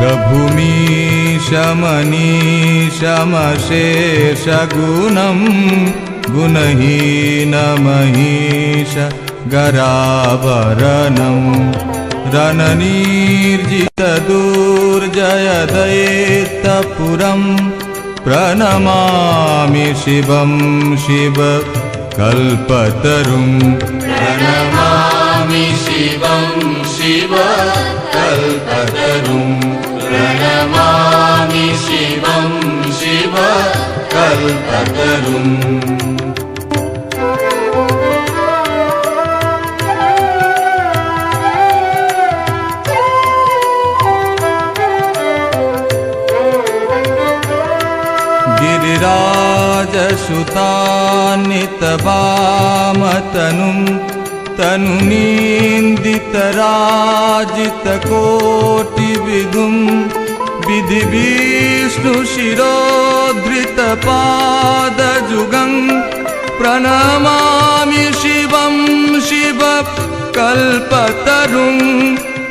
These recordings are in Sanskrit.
प्रभुमीशमनीशमशेषगुणं गुणहीनमहीश गरावरणं रणनीर्जितदुर्जयदैत्यपुरं प्रणमामि शिवं शिव कल्पतरुं प्रणमामि शिवं शिव कल्पतरुं प्रणमामि शिवं शिव कल्पतरुं गिरिराजसुतानितवामतनुं तनुनीन्दितराजितकोटिविधुं विधिविष्णुशिरोधृतपादजुगं प्रणमामि शिवं शिव कल्पतरुं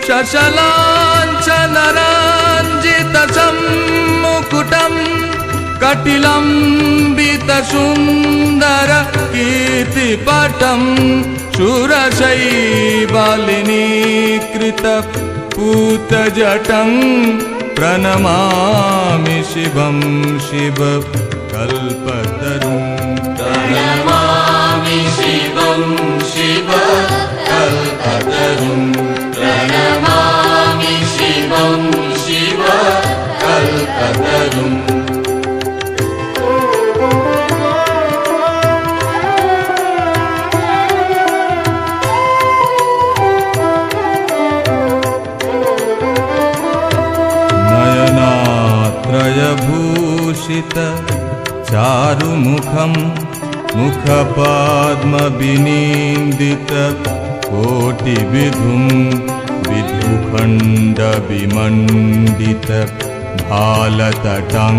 शशलाञ्छनरञ्जितसम्मुकुटं कटिलम्बितसुन्दर कीर्तिपटं शूरशैबालिनीकृतपूतजटं प्रणमामि शिवं शिव कल्पतरुं प्रणमामि शिवं शिव कल्पतरुं प्रणमामि शिवं शिव कल्पतरुं त्रयभूषित चारुमुखं मुखपद्मविनीन्दित कोटिविधुं विधुखण्डविमण्डित भालतटं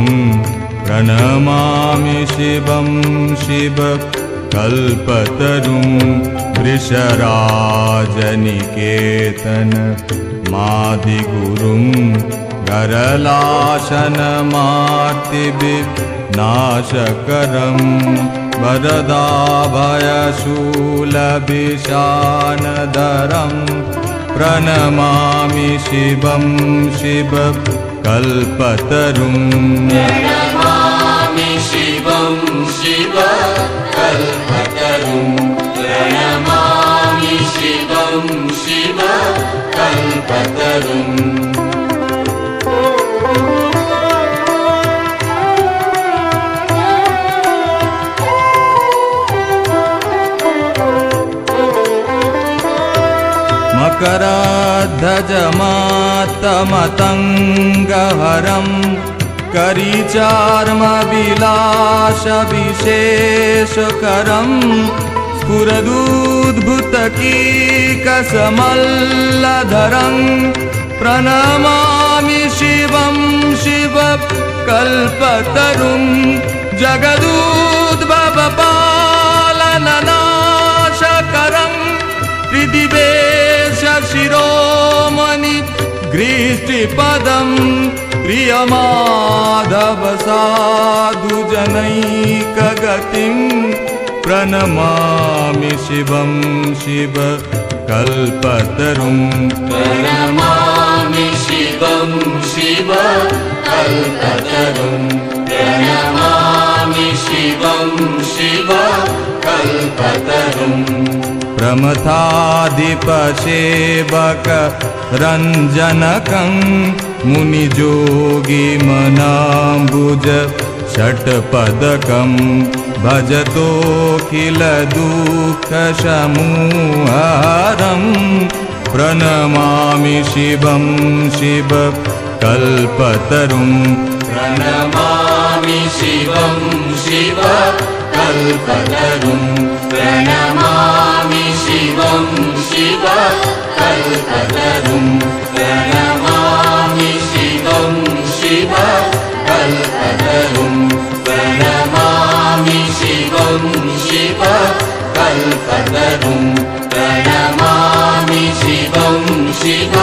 प्रणमामि शिवं शिव कल्पतरुं वृषराजनिकेतन मादिगुरुं गरलाशनमार्तिविनाशकरं वरदाभयशूलभिशानधरं प्रणमामि शिवं शिव कल्पतरुं प्रणमामि शिवं शिव कल्पतरुं प्रणमामि शिवं शिव कल्पतरुं मकरध्वजमातमतङ्गहरं करिचार्मविलासविशेषकरं स्फुरदुद्भुतकीकसमल्लधरं प्रणमामि शिवं शिव कल्पतरुं जगदुद्भवपालननाशकरं शिरोमणि ग्रीष्टिपदं प्रियमाधव साधुजनैकगतिं प्रणमामि शिवं शिव कल्पतरुं प्रणमामि शिवं शिव कल्पतरुं प्रणमामि शिवं शिव कल्पतरुं प्रमथाधिपसेवक रञ्जनकं मुनिजोगिमनाम्बुज षट्पदकं भजतोऽखिलदुःखसमूहरं प्रणमामि शिवं शिव कल्पतरुं प्रणमामि शिवं शिव कल्पतरुं प्रणमामि शिवं शिव कल्पतरुं प्रणमामि शिवं शिव कल्पतरुं प्रणमामि शिवं शिव कल्पतरुं प्रणमामि शिवं शिव शिव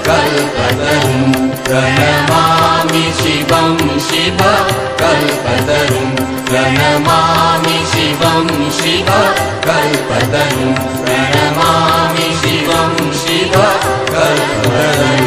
कल्पतरुं प्रणमामि शिवं शिव कल्पतरुं प्रणमामि शिवं शिव कल्पतरुं प्रणमामि शिवं शिव कल्पतरुं